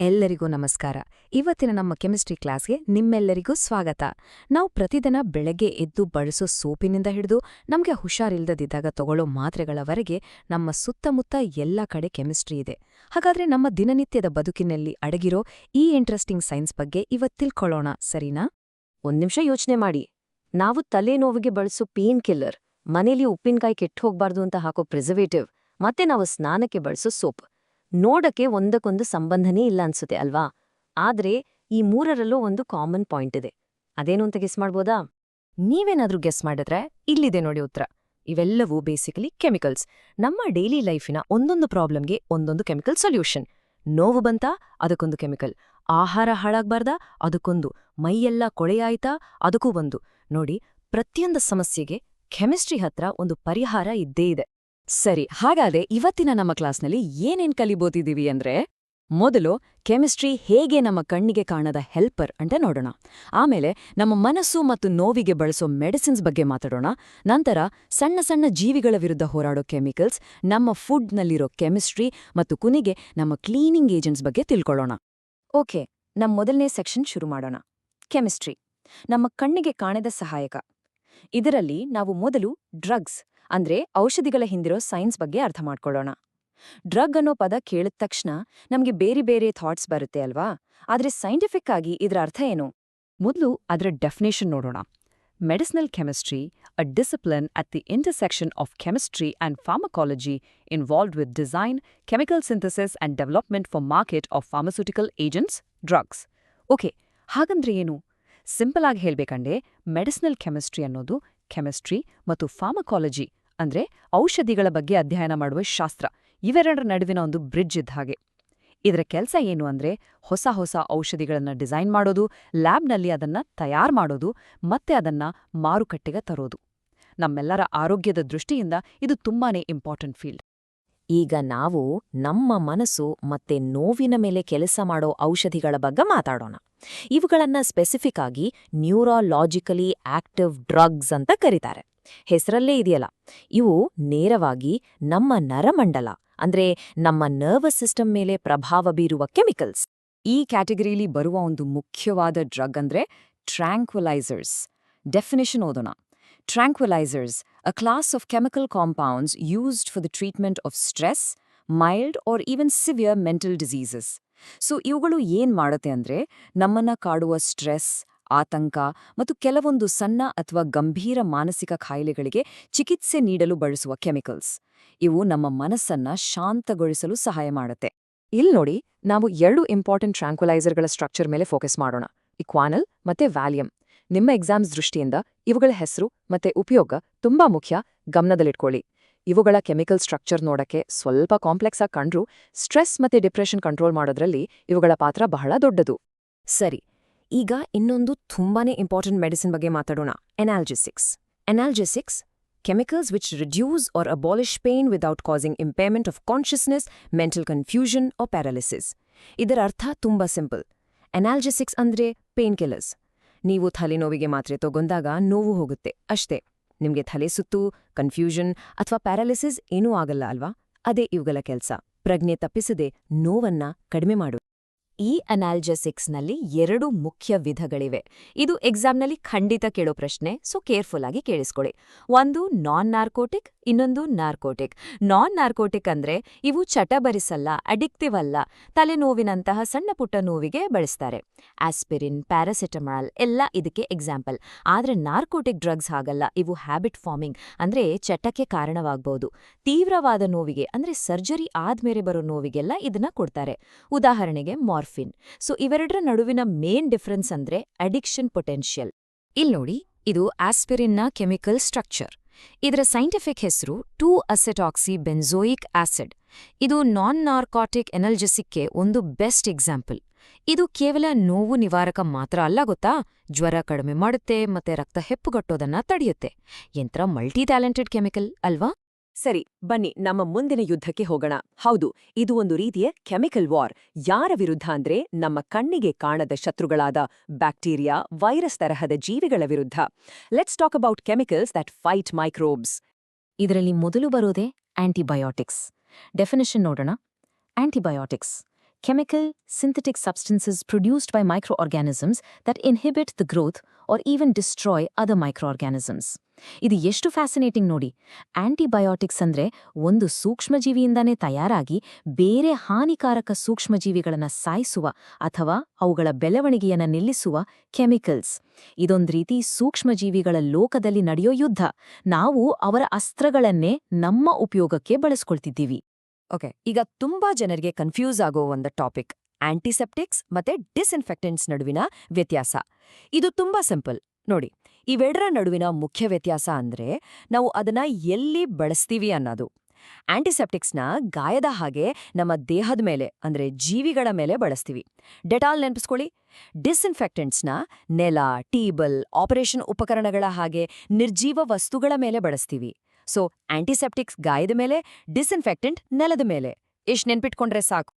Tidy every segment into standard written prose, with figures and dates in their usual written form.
ಎಲ್ಲರಿಗೂ ನಮಸ್ಕಾರ. ಇವತ್ತಿನ ನಮ್ಮ ಕೆಮಿಸ್ಟ್ರಿ ಕ್ಲಾಸ್ಗೆ ನಿಮ್ಮೆಲ್ಲರಿಗೂ ಸ್ವಾಗತ. ನಾವು ಪ್ರತಿದಿನ ಬೆಳಗ್ಗೆ ಎದ್ದು ಬಳಸೋ ಸೋಪಿನಿಂದ ಹಿಡಿದು ನಮಗೆ ಹುಷಾರಿಲ್ಲದಿದ್ದಾಗ ತಗೊಳ್ಳೋ ಮಾತ್ರೆಗಳವರೆಗೆ ನಮ್ಮ ಸುತ್ತಮುತ್ತ ಎಲ್ಲ ಕಡೆ ಕೆಮಿಸ್ಟ್ರಿ ಇದೆ. ಹಾಗಾದ್ರೆ ನಮ್ಮ ದಿನನಿತ್ಯದ ಬದುಕಿನಲ್ಲಿ ಅಡಗಿರೋ ಈ ಇಂಟ್ರೆಸ್ಟಿಂಗ್ ಸೈನ್ಸ್ ಬಗ್ಗೆ ಇವತ್ತು ತಿಳ್ಕೊಳ್ಳೋಣ, ಸರಿನಾ? ಒಂದ್ನಿಮಿಷ ಯೋಚನೆ ಮಾಡಿ. ನಾವು ತಲೆನೋವಿಗೆ ಬಳಸೋ ಪೇನ್ ಕಿಲ್ಲರ್, ಮನೇಲಿ ಉಪ್ಪಿನಕಾಯಿ ಕೆಟ್ಟು ಹೋಗ್ಬಾರ್ದು ಅಂತ ಹಾಕೋ ಪ್ರಿಸರ್ವೇಟಿವ್, ಮತ್ತೆ ನಾವು ಸ್ನಾನಕ್ಕೆ ಬಳಸೋ ಸೋಪ್ ನೋಡಕ್ಕೆ ಒಂದಕ್ಕೊಂದು ಸಂಬಂಧನೇ ಇಲ್ಲ ಅನ್ಸುತ್ತೆ ಅಲ್ವಾ? ಆದ್ರೆ ಈ ಮೂರರಲ್ಲೂ ಒಂದು ಕಾಮನ್ ಪಾಯಿಂಟ್ ಇದೆ. ಅದೇನು ಅಂತ ಗೆಸ್ ಮಾಡ್ಬೋದಾ? ನೀವೇನಾದ್ರೂ ಗೆಸ್ ಮಾಡಿದ್ರೆ ಇಲ್ಲಿದೆ ನೋಡಿ ಉತ್ತರ. ಇವೆಲ್ಲವೂ ಬೇಸಿಕಲಿ ಕೆಮಿಕಲ್ಸ್. ನಮ್ಮ ಡೈಲಿ ಲೈಫಿನ ಒಂದೊಂದು ಪ್ರಾಬ್ಲಮ್ಗೆ ಒಂದೊಂದು ಕೆಮಿಕಲ್ ಸೊಲ್ಯೂಷನ್. ನೋವು ಬಂತಾ? ಅದಕ್ಕೊಂದು ಕೆಮಿಕಲ್. ಆಹಾರ ಹಾಳಾಗ್ಬಾರ್ದಾ? ಅದಕ್ಕೊಂದು. ಮೈಯೆಲ್ಲ ಕೊಳೆಯಾಯ್ತಾ? ಅದಕ್ಕೂ ಒಂದು. ನೋಡಿ, ಪ್ರತಿಯೊಂದು ಸಮಸ್ಯೆಗೆ ಕೆಮಿಸ್ಟ್ರಿ ಹತ್ರ ಒಂದು ಪರಿಹಾರ ಇದ್ದೇ ಇದೆ. ಸರಿ, ಹಾಗಾದ್ರೆ ಇವತ್ತಿನ ನಮ್ಮ ಕ್ಲಾಸ್ನಲ್ಲಿ ಏನೇನ್ ಕಲಿಬೋತಿದೀವಿ ಅಂದ್ರೆ, ಮೊದಲು ಕೆಮಿಸ್ಟ್ರಿ ಹೇಗೆ ನಮ್ಮ ಕಣ್ಣಿಗೆ ಕಾಣದ ಹೆಲ್ಪರ್ ಅಂತ ನೋಡೋಣ. ಆಮೇಲೆ ನಮ್ಮ ಮನಸ್ಸು ಮತ್ತು ನೋವಿಗೆ ಬಳಸೋ ಮೆಡಿಸಿನ್ಸ್ ಬಗ್ಗೆ ಮಾತಾಡೋಣ. ನಂತರ ಸಣ್ಣ ಸಣ್ಣ ಜೀವಿಗಳ ವಿರುದ್ಧ ಹೋರಾಡೋ ಕೆಮಿಕಲ್ಸ್, ನಮ್ಮ ಫುಡ್ನಲ್ಲಿರೋ ಕೆಮಿಸ್ಟ್ರಿ ಮತ್ತು ಕೊನೆಗೆ ನಮ್ಮ ಕ್ಲೀನಿಂಗ್ ಏಜೆಂಟ್ಸ್ ಬಗ್ಗೆ ತಿಳ್ಕೊಳ್ಳೋಣ. ಓಕೆ, ನಮ್ಮ ಮೊದಲನೇ ಸೆಕ್ಷನ್ ಶುರು ಮಾಡೋಣ. ಕೆಮಿಸ್ಟ್ರಿ ನಮ್ಮ ಕಣ್ಣಿಗೆ ಕಾಣದ ಸಹಾಯಕ. ಇದರಲ್ಲಿ ನಾವು ಮೊದಲು ಡ್ರಗ್ಸ್ ಅಂದ್ರೆ ಔಷಧಿಗಳ ಹಿಂದಿರೋ ಸೈನ್ಸ್ ಬಗ್ಗೆ ಅರ್ಥ ಮಾಡ್ಕೊಳ್ಳೋಣ. ಡ್ರಗ್ ಅನ್ನೋ ಪದ ಕೇಳಿದ ತಕ್ಷಣ ನಮ್ಗೆ ಬೇರೆ ಬೇರೆ ಥಾಟ್ಸ್ ಬರುತ್ತೆ ಅಲ್ವಾ? ಆದ್ರೆ ಸೈಂಟಿಫಿಕ್ ಆಗಿ ಇದರ ಅರ್ಥ ಏನು? ಮೊದಲು ಅದರ ಡೆಫಿನೇಷನ್ ನೋಡೋಣ. Medicinal chemistry, a discipline at the intersection of chemistry and pharmacology involved with design, chemical synthesis and development for market of pharmaceutical agents, drugs. Okay, ಹಾಗಂದ್ರೆ ಏನು? ಸಿಂಪಲ್ ಆಗಿ ಹೇಳ್ಬೇಕಂದ್ರೆ, ಮೆಡಿಸಿನಲ್ ಕೆಮಿಸ್ಟ್ರಿ ಅನ್ನೋದು ಕೆಮಿಸ್ಟ್ರಿ ಮತ್ತು ಫಾರ್ಮಕಾಲಜಿ ಅಂದ್ರೆ ಔಷಧಿಗಳ ಬಗ್ಗೆ ಅಧ್ಯಯನ ಮಾಡುವ ಶಾಸ್ತ್ರ, ಇವೆರಡರ ನಡುವಿನ ಒಂದು ಬ್ರಿಡ್ಜ್ ಇದ್ದ ಹಾಗೆ. ಇದರ ಕೆಲಸ ಏನು ಅಂದ್ರೆ, ಹೊಸ ಹೊಸ ಔಷಧಿಗಳನ್ನ ಡಿಸೈನ್ ಮಾಡೋದು, ಲ್ಯಾಬ್ನಲ್ಲಿ ಅದನ್ನ ತಯಾರು ಮಾಡೋದು, ಮತ್ತೆ ಅದನ್ನ ಮಾರುಕಟ್ಟೆಗೆ ತರೋದು. ನಮ್ಮೆಲ್ಲರ ಆರೋಗ್ಯದ ದೃಷ್ಟಿಯಿಂದ ಇದು ತುಂಬಾನೇ ಇಂಪಾರ್ಟೆಂಟ್ ಫೀಲ್ಡ್. ಈಗ ನಾವು ನಮ್ಮ ಮನಸ್ಸು ಮತ್ತೆ ನೋವಿನ ಮೇಲೆ ಕೆಲಸ ಮಾಡೋ ಔಷಧಿಗಳ ಬಗ್ಗೆ ಮಾತಾಡೋಣ. ಇವುಗಳನ್ನ ಸ್ಪೆಸಿಫಿಕ್ ಆಗಿ ನ್ಯೂರಾಲಾಜಿಕಲಿ ಆಕ್ಟಿವ್ ಡ್ರಗ್ಸ್ ಅಂತ ಕರೀತಾರೆ. ಹೆಸರಲ್ಲೇ ಇದೆಯಲ್ಲ, ಇವು ನೇರವಾಗಿ ನಮ್ಮ ನರಮಂಡಲ ಅಂದ್ರೆ ನಮ್ಮ ನರ್ವಸ್ ಸಿಸ್ಟಮ್ ಮೇಲೆ ಪ್ರಭಾವ ಬೀರುವ ಕೆಮಿಕಲ್ಸ್. ಈ ಕ್ಯಾಟಗರಿಲಿ ಬರುವ ಒಂದು ಮುಖ್ಯವಾದ ಡ್ರಗ್ ಅಂದ್ರೆ ಟ್ರ್ಯಾಂಕ್ವಿಲೈಸರ್ಸ್. ಡೆಫಿನಿಷನ್ ಓದೋಣ. Tranquilizers, a class of chemical compounds used for the treatment of stress, mild or even severe mental diseases. So ಇವುಗಳು ಏನ್ ಮಾಡುತ್ತೆ ಅಂದ್ರೆ, ನಮ್ಮನ್ನ ಕಾಡುವ ಸ್ಟ್ರೆಸ್, ಆತಂಕ ಮತ್ತು ಕೆಲವೊಂದು ಸಣ್ಣ ಅಥವಾ ಗಂಭೀರ ಮಾನಸಿಕ ಕಾಯಿಲೆಗಳಿಗೆ ಚಿಕಿತ್ಸೆ ನೀಡಲು ಬಳಸುವ ಕೆಮಿಕಲ್ಸ್. ಇವು ನಮ್ಮ ಮನಸ್ಸನ್ನ ಶಾಂತಗೊಳಿಸಲು ಸಹಾಯ ಮಾಡುತ್ತೆ. ಇಲ್ಲಿ ನೋಡಿ, ನಾವು 2 ಇಂಪಾರ್ಟೆಂಟ್ ಟ್ರ್ಯಾಂಕ್ವಿಲೈಸರ್ಗಳ ಸ್ಟ್ರಕ್ಚರ್ ಮೇಲೆ ಫೋಕಸ್ ಮಾಡೋಣ: ಇಕ್ವಾನಲ್ ಮತ್ತೆ ವ್ಯಾಲಿಯಮ್. ನಿಮ್ಮ ಎಕ್ಸಾಮ್ಸ್ ದೃಷ್ಟಿಯಿಂದ ಇವುಗಳ ಹೆಸರು ಮತ್ತೆ ಉಪಯೋಗ ತುಂಬಾ ಮುಖ್ಯ, ಗಮನದಲ್ಲಿಟ್ಕೊಳ್ಳಿ. ಇವುಗಳ ಕೆಮಿಕಲ್ ಸ್ಟ್ರಕ್ಚರ್ ನೋಡಕ್ಕೆ ಸ್ವಲ್ಪ ಕಾಂಪ್ಲೆಕ್ಸ್ ಆಗಿ ಕಂಡ್ರೂ ಸ್ಟ್ರೆಸ್ ಮತ್ತೆ ಡಿಪ್ರೆಷನ್ ಕಂಟ್ರೋಲ್ ಮಾಡೋದ್ರಲ್ಲಿ ಇವುಗಳ ಪಾತ್ರ ಬಹಳ ದೊಡ್ಡದು. ಸರಿ, ಈಗ ಇನ್ನೊಂದು ತುಂಬಾನೇ ಇಂಪಾರ್ಟೆಂಟ್ ಮೆಡಿಸಿನ್ ಬಗ್ಗೆ ಮಾತಾಡೋಣ: analgesics. Analgesics, chemicals which reduce or abolish pain without causing impairment of consciousness, mental confusion or paralysis. ಇದರ ಅರ್ಥ ತುಂಬಾ ಸಿಂಪಲ್. ಎನಾಲ್ಜೆಸಿಕ್ಸ್ ಅಂದ್ರೆ ಪೇನ್ ಕಿಲ್ಲರ್ಸ್. ನೀವು ತಲೆನೋವಿಗೆ ಮಾತ್ರೆ ತಗೊಂಡಾಗ ನೋವು ಹೋಗುತ್ತೆ ಅಷ್ಟೇ. ನಿಮ್ಗೆ ತಲೆ ಸುತ್ತು, ಕನ್ಫ್ಯೂಷನ್ ಅಥವಾ ಪ್ಯಾರಾಲಿಸಿಸ್ ಏನೂ ಆಗಲ್ಲ ಅಲ್ವಾ? ಅದೇ ಇವುಗಳ ಕೆಲ್ಸ. ಪ್ರಜ್ಞೆ ತಪ್ಪಿಸದೆ ನೋವನ್ನ ಕಡಿಮೆ ಮಾಡು. ಈ ಅನಾಲ್ಜೆಸಿಕ್ಸ್ನಲ್ಲಿ 2 ಮುಖ್ಯ ವಿಧಗಳಿವೆ. ಇದು ಎಕ್ಸಾಮ್ನಲ್ಲಿ ಖಂಡಿತ ಕೇಳೋ ಪ್ರಶ್ನೆ, ಸೊ ಕೇರ್ಫುಲ್ ಆಗಿ ಕೇಳಿಸ್ಕೊಳ್ಳಿ. ಒಂದು ನಾನ್ ನಾರ್ಕೋಟಿಕ್, ಇನ್ನೊಂದು ನಾರ್ಕೋಟಿಕ್. ನಾನ್ ನಾರ್ಕೋಟಿಕ್ ಅಂದ್ರೆ ಇವು ಚಟಬರಿಸಲ್ಲ, ಅಡಿಕ್ಟಿವ್ ಅಲ್ಲ, ತಲೆನೋವಿನಂತಹ ಸಣ್ಣ ಪುಟ್ಟ ನೋವಿಗೆ ಬಳಸ್ತಾರೆ. ಆಸ್ಪಿರಿನ್, ಪ್ಯಾರಾಸಿಟಮಾಲ್ ಎಲ್ಲ ಇದಕ್ಕೆ ಎಕ್ಸಾಂಪಲ್. ಆದ್ರೆ ನಾರ್ಕೋಟಿಕ್ ಡ್ರಗ್ಸ್ ಹಾಗಲ್ಲ, ಇವು ಹ್ಯಾಬಿಟ್ ಫಾರ್ಮಿಂಗ್ ಅಂದ್ರೆ ಚಟಕ್ಕೆ ಕಾರಣವಾಗಬಹುದು. ತೀವ್ರವಾದ ನೋವಿಗೆ ಅಂದ್ರೆ ಸರ್ಜರಿ ಆದ್ಮೇಲೆ ಬರೋ ನೋವಿಗೆಲ್ಲ ಇದನ್ನ ಕೊಡ್ತಾರೆ. ಉದಾಹರಣೆಗೆ ಮಾರ್ಫಿನ್. ಸೊ ಇವೆರಡರ ನಡುವಿನ ಮೇನ್ ಡಿಫರೆನ್ಸ್ ಅಂದ್ರೆ ಅಡಿಕ್ಷನ್ ಪೊಟೆನ್ಷಿಯಲ್. ಇಲ್ಲಿ ನೋಡಿ, ಇದು ಆಸ್ಪಿರಿನ್ನ ಕೆಮಿಕಲ್ ಸ್ಟ್ರಕ್ಚರ್. ಇದರ ಸೈಂಟಿಫಿಕ್ ಹೆಸರು 2-ಅಸೆಟಾಕ್ಸಿ-ಬೆಂಜೋಯಿಕ್ ಆಸಿಡ್. ಇದು ನಾನ್ ನಾರ್ಕಾಟಿಕ್ ಎನಲ್ಜೆಸಿಕ್ಗೆ ಒಂದು ಬೆಸ್ಟ್ ಎಕ್ಸಾಂಪಲ್. ಇದು ಕೇವಲ ನೋವು ನಿವಾರಕ ಮಾತ್ರ ಅಲ್ಲ ಗೊತ್ತಾ, ಜ್ವರ ಕಡಿಮೆ ಮಾಡುತ್ತೆ ಮತ್ತೆ ರಕ್ತ ಹೆಪ್ಪುಗಟ್ಟೋದನ್ನ ತಡೆಯುತ್ತೆ. ಯಂತ್ರ ಮಲ್ಟಿ ಟ್ಯಾಲೆಂಟೆಡ್ ಕೆಮಿಕಲ್ ಅಲ್ವಾ? ಸರಿ, ಬನ್ನಿ ನಮ್ಮ ಮುಂದಿನ ಯುದ್ಧಕ್ಕೆ ಹೋಗೋಣ. ಹೌದು, ಇದು ಒಂದು ರೀತಿಯ ಕೆಮಿಕಲ್ ವಾರ್. ಯಾರ ವಿರುದ್ಧ ಅಂದ್ರೆ, ನಮ್ಮ ಕಣ್ಣಿಗೆ ಕಾಣದ ಶತ್ರುಗಳಾದ ಬ್ಯಾಕ್ಟೀರಿಯಾ, ವೈರಸ್ ತರಹದ ಜೀವಿಗಳ ವಿರುದ್ಧ. Let's talk about chemicals that fight microbes. ಇದರಲ್ಲಿ ಮೊದಲು ಬರೋದೇ ಆಂಟಿಬಯೋಟಿಕ್ಸ್. ಡೆಫಿನಿಷನ್ ನೋಡೋಣ. Antibiotics chemical, synthetic substances produced by microorganisms that inhibit the growth or even destroy other microorganisms. ಇದು ಎಷ್ಟು ಫ್ಯಾಸಿನೇಟಿಂಗ್ ನೋಡಿ. ಆಂಟಿಬಯೋಟಿಕ್ಸ್ ಅಂದ್ರೆ ಒಂದು ಸೂಕ್ಷ್ಮಜೀವಿಯಿಂದಾನೇ ತಯಾರಾಗಿ ಬೇರೆ ಹಾನಿಕಾರಕ ಸೂಕ್ಷ್ಮಜೀವಿಗಳನ್ನ ಸಾಯಿಸುವ ಅಥವಾ ಅವುಗಳ ಬೆಳವಣಿಗೆಯನ್ನ ನಿಲ್ಲಿಸುವ ಕೆಮಿಕಲ್ಸ್. ಇದೊಂದು ರೀತಿ ಸೂಕ್ಷ್ಮಜೀವಿಗಳ ಲೋಕದಲ್ಲಿ ನಡೆಯೋ ಯುದ್ಧ. ನಾವು ಅವರ ಅಸ್ತ್ರಗಳನ್ನೇ ನಮ್ಮ ಉಪಯೋಗಕ್ಕೆ ಬಳಸ್ಕೊಳ್ತಿದ್ದೀವಿ. ಓಕೆ, ಈಗ ತುಂಬಾ ಜನರಿಗೆ ಕನ್ಫ್ಯೂಸ್ ಆಗೋ ಒಂದು ಟಾಪಿಕ್ ಆಂಟಿಸೆಪ್ಟಿಕ್ಸ್ ಮತ್ತೆ ಡಿಸ್ಇನ್ಫೆಕ್ಟೆಂಟ್ಸ್ ನಡುವಿನ ವ್ಯತ್ಯಾಸ. ಇದು ತುಂಬಾ ಸಿಂಪಲ್ ನೋಡಿ. ಇವೆರಡರ ನಡುವಿನ ಮುಖ್ಯ ವ್ಯತ್ಯಾಸ ಅಂದ್ರೆ ನಾವು ಅದನ್ನ ಎಲ್ಲಿ ಬಳಸ್ತೀವಿ ಅನ್ನೋದು. ಆಂಟಿಸೆಪ್ಟಿಕ್ಸ್ನ ಗಾಯದ ಹಾಗೆ ನಮ್ಮ ದೇಹದ ಮೇಲೆ ಅಂದ್ರೆ ಜೀವಿಗಳ ಮೇಲೆ ಬಳಸ್ತೀವಿ. ಡೆಟಾಲ್ ನೆನಪಿಸ್ಕೊಳ್ಳಿ. ಡಿಸ್ಇನ್ಫೆಕ್ಟೆಂಟ್ಸ್ನ ನೆಲ, ಟೇಬಲ್, ಆಪರೇಷನ್ ಉಪಕರಣಗಳ ಹಾಗೆ ನಿರ್ಜೀವ ವಸ್ತುಗಳ ಮೇಲೆ ಬಳಸ್ತೀವಿ. ಸೊ ಆಂಟಿಸೆಪ್ಟಿಕ್ಸ್ ಗಾಯದ ಮೇಲೆ, ಡಿಸ್ಇನ್ಫೆಕ್ಟೆಂಟ್ ನೆಲದ ಮೇಲೆ. ಇಷ್ಟು ನೆನ್ಪಿಟ್ಕೊಂಡ್ರೆ ಸಾಕು.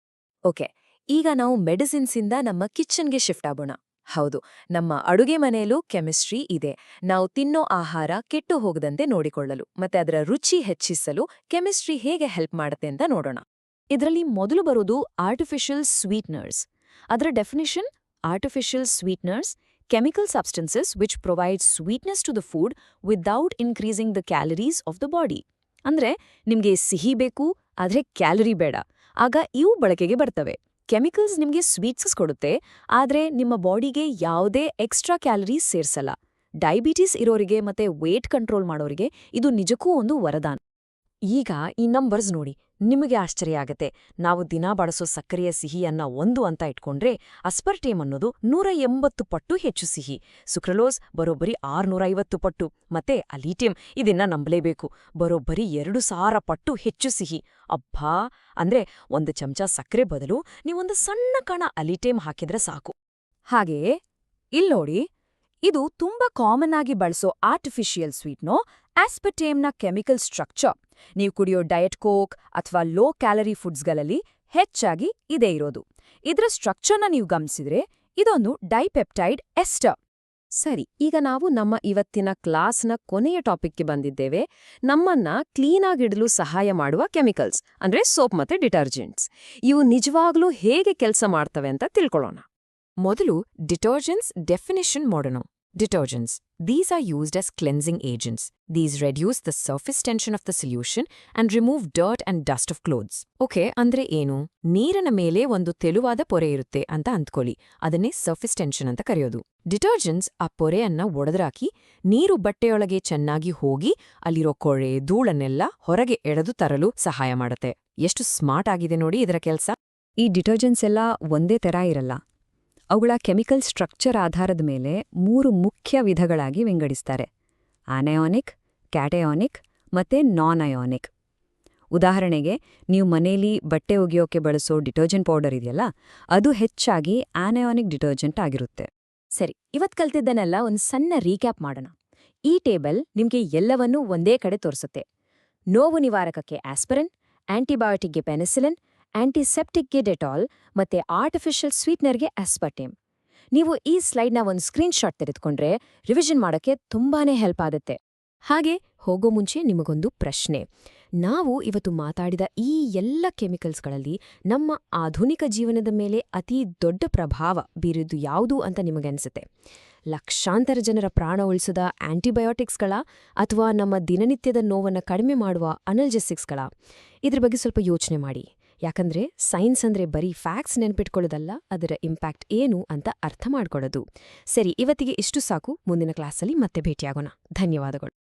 ಓಕೆ, ಈಗ ನಾವು ಮೆಡಿಸಿನ್ಸಿಂದ ನಮ್ಮ ಕಿಚನ್ಗೆ ಶಿಫ್ಟ್ ಆಗೋಣ. ಹೌದು, ನಮ್ಮ ಅಡುಗೆ ಮನೆಯಲ್ಲೂ ಕೆಮಿಸ್ಟ್ರಿ ಇದೆ. ನಾವು ತಿನ್ನೋ ಆಹಾರ ಕೆಟ್ಟು ಹೋಗದಂತೆ ನೋಡಿಕೊಳ್ಳಲು ಮತ್ತೆ ಅದರ ರುಚಿ ಹೆಚ್ಚಿಸಲು ಕೆಮಿಸ್ಟ್ರಿ ಹೇಗೆ ಹೆಲ್ಪ್ ಮಾಡುತ್ತೆ ಅಂತ ನೋಡೋಣ. ಇದರಲ್ಲಿ ಮೊದಲು ಬರೋದು ಆರ್ಟಿಫಿಷಿಯಲ್ ಸ್ವೀಟ್ನರ್ಸ್. ಅದರ definition: artificial sweeteners, chemical substances which provide sweetness to the food without increasing the calories of the body. ಅಂದ್ರೆ ನಿಮ್ಗೆ ಸಿಹಿ ಬೇಕು, ಆದ್ರೆ ಕ್ಯಾಲರಿ ಬೇಡ. ಆಗ ಇವು ಬಳಕೆಗೆ ಬರ್ತವೆ. ಕೆಮಿಕಲ್ಸ್ ನಿಮ್ಗೆ ಸ್ವೀಟ್ಸ್ ಕೊಡುತ್ತೆ, ಆದ್ರೆ ನಿಮ್ಮ ಬಾಡಿಗೆ ಯಾವುದೇ ಎಕ್ಸ್ಟ್ರಾ ಕ್ಯಾಲರೀಸ್ ಸೇರ್ಸಲ್ಲ. ಡಯಾಬಿಟಿಸ್ ಇರೋರಿಗೆ ಮತ್ತೆ ವೇಟ್ ಕಂಟ್ರೋಲ್ ಮಾಡೋರಿಗೆ ಇದು ನಿಜಕ್ಕೂ ಒಂದು ವರದಾನ. ಈಗ ಈ ನಂಬರ್ಸ್ ನೋಡಿ, ನಿಮಗೆ ಆಶ್ಚರ್ಯ ಆಗತ್ತೆ. ನಾವು ದಿನ ಬಳಸೋ ಸಕ್ಕರೆಯ ಸಿಹಿಯನ್ನ 1 ಅಂತ ಇಟ್ಕೊಂಡ್ರೆ ಅಸ್ಪರ್ಟೇಮ್ ಅನ್ನೋದು 180 ಪಟ್ಟು ಹೆಚ್ಚು ಸಿಹಿ, ಸುಕ್ರಲೋಸ್ ಬರೋಬ್ಬರಿ 650 ಪಟ್ಟು, ಮತ್ತೆ ಅಲಿಟೇಮ್ ಇದನ್ನ ನಂಬಲೇಬೇಕು, ಬರೋಬ್ಬರಿ 2000 ಪಟ್ಟು ಹೆಚ್ಚು ಸಿಹಿ. ಅಬ್ಬಾ, ಅಂದ್ರೆ 1 ಚಮಚ ಸಕ್ಕರೆ ಬದಲು ನೀವೊಂದು ಸಣ್ಣ ಕಣ ಅಲಿಟೇಮ್ ಹಾಕಿದ್ರೆ ಸಾಕು. ಹಾಗೆಯೇ ಇಲ್ನೋಡಿ, ಇದು ತುಂಬಾ ಕಾಮನ್ ಆಗಿ ಬಳಸೋ ಆರ್ಟಿಫಿಷಿಯಲ್ ಸ್ವೀಟ್ನೋ ಆಸ್ಪರ್ಟೇಮ್ನ ಕೆಮಿಕಲ್ ಸ್ಟ್ರಕ್ಚರ್. ನೀವು ಕುಡಿಯೋ ಡಯಟ್ ಕೋಕ್ ಅಥವಾ ಲೋ ಕ್ಯಾಲರಿ ಫುಡ್ಸ್ಗಳಲ್ಲಿ ಹೆಚ್ಚಾಗಿ ಇದೇ ಇರೋದು. ಇದರ ಸ್ಟ್ರಕ್ಚರ್ನ ನೀವು ಗಮನಿಸಿದ್ರೆ ಇದೊಂದು ಡೈಪೆಪ್ಟೈಡ್ ಎಸ್ಟರ್. ಸರಿ, ಈಗ ನಾವು ನಮ್ಮ ಇವತ್ತಿನ ಕ್ಲಾಸ್ನ ಕೊನೆಯ ಟಾಪಿಕ್ಗೆ ಬಂದಿದ್ದೇವೆ. ನಮ್ಮನ್ನ ಕ್ಲೀನಾಗಿಡಲು ಸಹಾಯ ಮಾಡುವ ಕೆಮಿಕಲ್ಸ್ ಅಂದ್ರೆ ಸೋಪ್ ಮತ್ತೆ ಡಿಟರ್ಜೆಂಟ್ಸ್. ಇವು ನಿಜವಾಗ್ಲೂ ಹೇಗೆ ಕೆಲಸ ಮಾಡ್ತವೆ ಅಂತ ತಿಳ್ಕೊಳ್ಳೋಣ. ಮೊದಲು ಡಿಟರ್ಜೆಂಟ್ಸ್ ಡೆಫಿನಿಷನ್ ಮಾಡೋಣ. Detergents. These are used as cleansing agents. These reduce the surface tension of the solution and remove dirt and dust of clothes. Okay, ಅಂದ್ರೆ ಏನು? ನೀರಿನ ಮೇಲೆ ಒಂದು ತೆಳುವಾದ ಪೊರೆ ಇರುತ್ತೆ ಅಂತ ಅಂದ್ಕೊಳ್ಳಿ. ಅದನ್ನೇ ಸರ್ಫೇಸ್ ಟೆನ್ಷನ್ ಅಂತ ಕರೆಯೋದು. ಡಿಟರ್ಜೆಂಟ್ಸ್ ಆ ಪೊರೆಯನ್ನ ಒಡೆದ್ರಾಕಿ ನೀರು ಬಟ್ಟೆಯೊಳಗೆ ಚೆನ್ನಾಗಿ ಹೋಗಿ ಅಲ್ಲಿರೋ ಕೊಳೆ, ಧೂಳನ್ನೆಲ್ಲ ಹೊರಗೆ ಎಳೆದು ತರಲು ಸಹಾಯ ಮಾಡುತ್ತೆ. ಎಷ್ಟು ಸ್ಮಾರ್ಟ್ ಆಗಿದೆ ನೋಡಿ ಇದರ ಕೆಲಸ. ಈ ಡಿಟರ್ಜೆಂಟ್ಸ್ ಎಲ್ಲ ಒಂದೇ ತರ ಇರಲ್ಲ. ಅವುಗಳ ಕೆಮಿಕಲ್ ಸ್ಟ್ರಕ್ಚರ್ ಆಧಾರದ ಮೇಲೆ 3 ಮುಖ್ಯ ವಿಧಗಳಾಗಿ ವಿಂಗಡಿಸ್ತಾರೆ: ಆನಯಾನಿಕ್, ಕ್ಯಾಟಯಾನಿಕ್ ಮತ್ತೆ ನಾನ್ ಅಯಾನಿಕ್. ಉದಾಹರಣೆಗೆ, ನೀವು ಮನೇಲಿ ಬಟ್ಟೆ ಒಗೆಯೋಕೆ ಬಳಸೋ ಡಿಟರ್ಜೆಂಟ್ ಪೌಡರ್ ಇದೆಯಲ್ಲ, ಅದು ಹೆಚ್ಚಾಗಿ ಆನಯಾನಿಕ್ ಡಿಟರ್ಜೆಂಟ್ ಆಗಿರುತ್ತೆ. ಸರಿ, ಇವತ್ತು ಕಲ್ತಿದ್ದನ್ನೆಲ್ಲ ಒಂದು ಸಣ್ಣ ರೀಕ್ಯಾಪ್ ಮಾಡೋಣ. ಈ ಟೇಬಲ್ ನಿಮಗೆ ಎಲ್ಲವನ್ನೂ ಒಂದೇ ಕಡೆ ತೋರಿಸುತ್ತೆ. ನೋವು ನಿವಾರಕಕ್ಕೆ ಆಸ್ಪಿರಿನ್, ಆಂಟಿಬಯೋಟಿಕ್ಗೆ ಪೆನಿಸಿಲಿನ್, ಆಂಟಿಸೆಪ್ಟಿಕ್ಗೆ ಡೆಟಾಲ್ ಮತ್ತೆ ಆರ್ಟಿಫಿಷಿಯಲ್ ಸ್ವೀಟ್ನರ್ಗೆ ಆಸ್ಪರ್ಟೇಮ್. ನೀವು ಈ ಸ್ಲೈಡ್ನ ಒಂದು ಸ್ಕ್ರೀನ್ಶಾಟ್ ತೆಗೆದುಕೊಂಡ್ರೆ ರಿವಿಷನ್ ಮಾಡೋಕ್ಕೆ ತುಂಬಾನೇ ಹೆಲ್ಪ್ ಆಗುತ್ತೆ. ಹಾಗೆ ಹೋಗೋ ಮುಂಚೆ ನಿಮಗೊಂದು ಪ್ರಶ್ನೆ. ನಾವು ಇವತ್ತು ಮಾತಾಡಿದ ಈ ಎಲ್ಲ ಕೆಮಿಕಲ್ಸ್ಗಳಲ್ಲಿ ನಮ್ಮ ಆಧುನಿಕ ಜೀವನದ ಮೇಲೆ ಅತಿ ದೊಡ್ಡ ಪ್ರಭಾವ ಬೀರಿದ್ದು ಯಾವುದು ಅಂತ ನಿಮಗನ್ಸುತ್ತೆ? ಲಕ್ಷಾಂತರ ಜನರ ಪ್ರಾಣ ಉಳಿಸಿದ ಆಂಟಿಬಯೋಟಿಕ್ಸ್ಗಳ ಅಥವಾ ನಮ್ಮ ದಿನನಿತ್ಯದ ನೋವನ್ನು ಕಡಿಮೆ ಮಾಡುವ ಅನಲ್ಜೆಸಿಕ್ಸ್ಗಳ? ಇದ್ರ ಬಗ್ಗೆ ಸ್ವಲ್ಪ ಯೋಚನೆ ಮಾಡಿ. ಯಾಕಂದ್ರೆ ಸೈನ್ಸ್ ಅಂದ್ರೆ ಬರೀ ಫ್ಯಾಕ್ಟ್ಸ್ ನೆನ್ಪಿಟ್ಕೊಳ್ಳೋದಲ್ಲ, ಅದರ ಇಂಪ್ಯಾಕ್ಟ್ ಏನು ಅಂತ ಅರ್ಥ ಮಾಡ್ಕೊಳ್ಳೋದು. ಸರಿ, ಇವತ್ತಿಗೆ ಇಷ್ಟು ಸಾಕು. ಮುಂದಿನ ಕ್ಲಾಸಲ್ಲಿ ಮತ್ತೆ ಭೇಟಿಯಾಗೋಣ. ಧನ್ಯವಾದಗಳು.